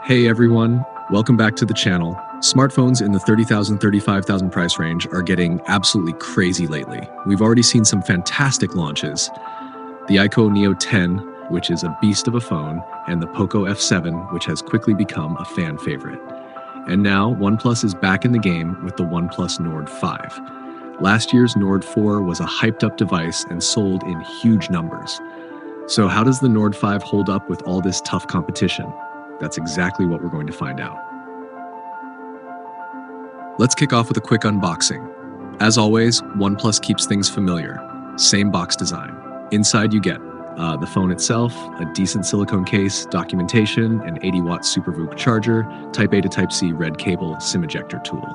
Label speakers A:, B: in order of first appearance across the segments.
A: Hey everyone, welcome back to the channel. Smartphones in the $30,000, $35,000 price range are getting absolutely crazy lately. We've already seen some fantastic launches. The iQOO Neo 10, which is a beast of a phone, and the POCO F7, which has quickly become a fan favorite. And now, OnePlus is back in the game with the OnePlus Nord 5. Last year's Nord 4 was a hyped-up device and sold in huge numbers. So how does the Nord 5 hold up with all this tough competition? That's exactly what we're going to find out. Let's kick off with a quick unboxing. As always, OnePlus keeps things familiar. Same box design. Inside you get the phone itself, a decent silicone case, documentation, an 80-watt SuperVOOC charger, Type A to Type C red cable, SIM ejector tool.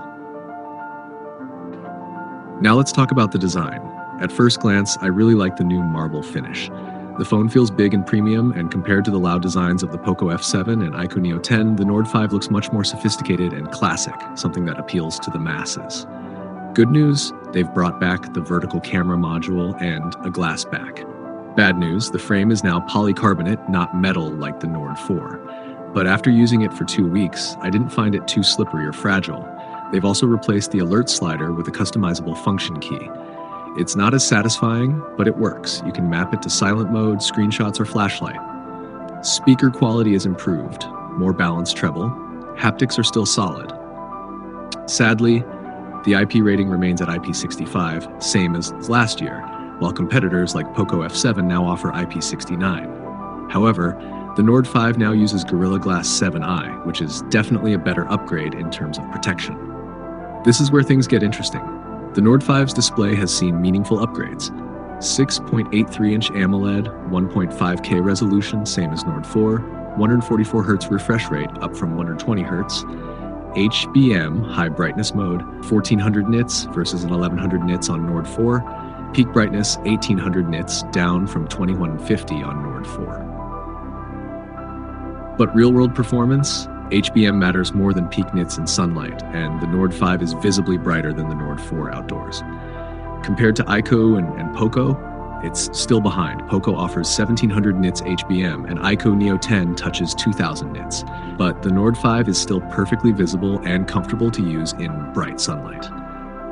A: Now let's talk about the design. At first glance, I really like the new marble finish. The phone feels big and premium, and compared to the loud designs of the POCO F7 and iQOO Neo 10, the Nord 5 looks much more sophisticated and classic, something that appeals to the masses. Good news, they've brought back the vertical camera module and a glass back. Bad news, the frame is now polycarbonate, not metal like the Nord 4. But after using it for 2 weeks, I didn't find it too slippery or fragile. They've also replaced the alert slider with a customizable function key. It's not as satisfying, but it works. You can map it to silent mode, screenshots, or flashlight. Speaker quality is improved, more balanced treble. Haptics are still solid. Sadly, the IP rating remains at IP65, same as last year, while competitors like POCO F7 now offer IP69. However, the Nord 5 now uses Gorilla Glass 7i, which is definitely a better upgrade in terms of protection. This is where things get interesting. The Nord 5's display has seen meaningful upgrades. 6.83-inch AMOLED, 1.5K resolution, same as Nord 4, 144Hz refresh rate, up from 120Hz, HBM, high brightness mode, 1400 nits versus an 1100 nits on Nord 4, peak brightness 1800 nits, down from 2150 on Nord 4. But real-world performance? HBM matters more than peak nits in sunlight, and the Nord 5 is visibly brighter than the Nord 4 outdoors. Compared to iQOO and POCO, it's still behind. POCO offers 1700 nits HBM, and iQOO Neo 10 touches 2000 nits. But the Nord 5 is still perfectly visible and comfortable to use in bright sunlight.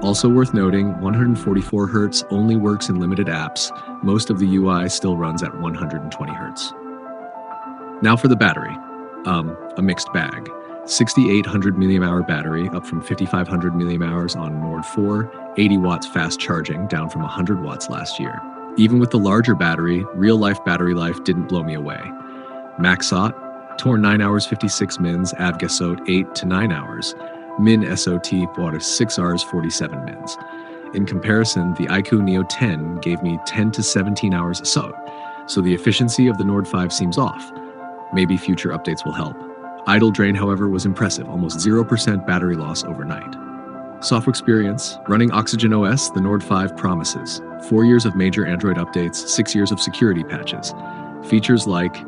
A: Also worth noting, 144Hz only works in limited apps. Most of the UI still runs at 120Hz. Now for the battery. A mixed bag. 6800 mAh battery, up from 5500 mAh on Nord 4, 80 watts fast charging, down from 100 watts last year. Even with the larger battery, real-life battery life didn't blow me away. Max SOT, Torn 9 hours 56 mins, AVGA 8 to 9 hours. Min SOT, water 6 hours 47 mins. In comparison, the iQOO Neo 10 gave me 10 to 17 hours SOT, so the efficiency of the Nord 5 seems off. Maybe future updates will help. Idle drain, however, was impressive, almost 0% battery loss overnight. Software experience, running Oxygen OS, the Nord 5 promises. 4 years of major Android updates, 6 years of security patches. Features like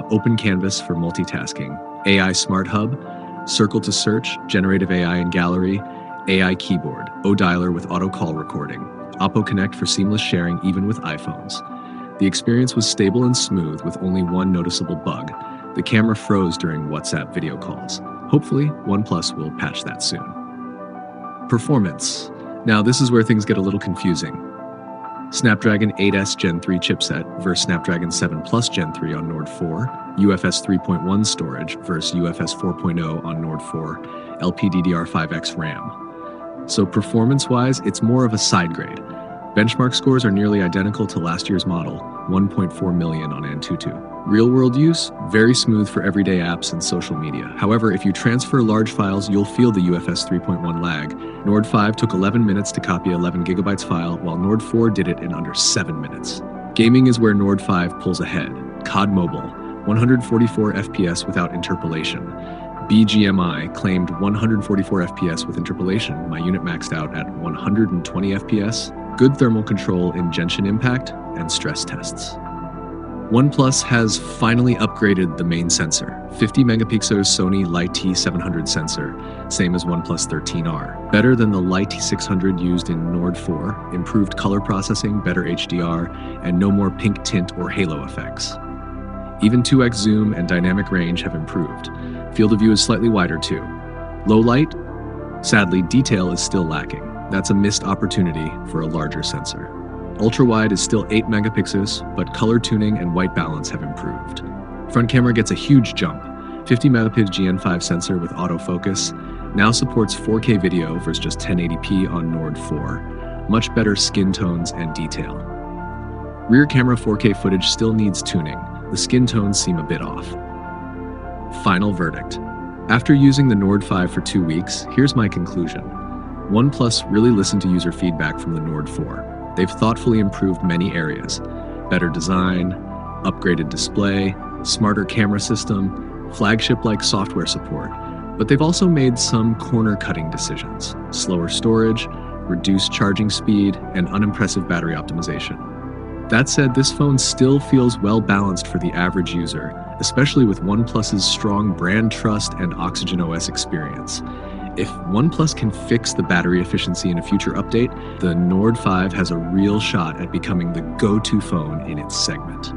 A: Open Canvas for multitasking, AI Smart Hub, Circle to Search, Generative AI in Gallery, AI Keyboard, O-Dialer with auto call recording, Oppo Connect for seamless sharing even with iPhones. The experience was stable and smooth with only one noticeable bug. The camera froze during WhatsApp video calls. Hopefully, OnePlus will patch that soon. Performance. Now this is where things get a little confusing. Snapdragon 8S Gen 3 chipset versus Snapdragon 7 Plus Gen 3 on Nord 4, UFS 3.1 storage versus UFS 4.0 on Nord 4, LPDDR5X RAM. So performance-wise, it's more of a side grade. Benchmark scores are nearly identical to last year's model, 1.4 million on Antutu. Real-world use, very smooth for everyday apps and social media. However, if you transfer large files, you'll feel the UFS 3.1 lag. Nord 5 took 11 minutes to copy 11 gigabytes file, while Nord 4 did it in under 7 minutes. Gaming is where Nord 5 pulls ahead. COD Mobile, 144 FPS without interpolation. BGMI claimed 144 FPS with interpolation. My unit maxed out at 120 FPS. Good thermal control in Genshin Impact and stress tests. OnePlus has finally upgraded the main sensor. 50 megapixel Sony Lite-T700 sensor, same as OnePlus 13R. Better than the Lite-T600 used in Nord 4, improved color processing, better HDR, and no more pink tint or halo effects. Even 2x zoom and dynamic range have improved. Field of view is slightly wider too. Low light? Sadly, detail is still lacking. That's a missed opportunity for a larger sensor. Ultra-wide is still 8 megapixels, but color tuning and white balance have improved. Front camera gets a huge jump. 50 megapixel GN5 sensor with autofocus now supports 4K video versus just 1080p on Nord 4. Much better skin tones and detail. Rear camera 4K footage still needs tuning. The skin tones seem a bit off. Final verdict. After using the Nord 5 for 2 weeks, here's my conclusion. OnePlus really listened to user feedback from the Nord 4. They've thoughtfully improved many areas. Better design, upgraded display, smarter camera system, flagship-like software support. But they've also made some corner-cutting decisions. Slower storage, reduced charging speed, and unimpressive battery optimization. That said, this phone still feels well-balanced for the average user, especially with OnePlus's strong brand trust and Oxygen OS experience. If OnePlus can fix the battery efficiency in a future update, the Nord 5 has a real shot at becoming the go-to phone in its segment.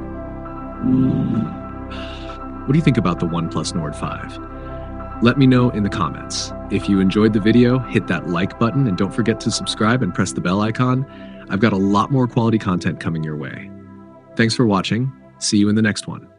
A: What do you think about the OnePlus Nord 5? Let me know in the comments. If you enjoyed the video, hit that like button and don't forget to subscribe and press the bell icon. I've got a lot more quality content coming your way. Thanks for watching. See you in the next one.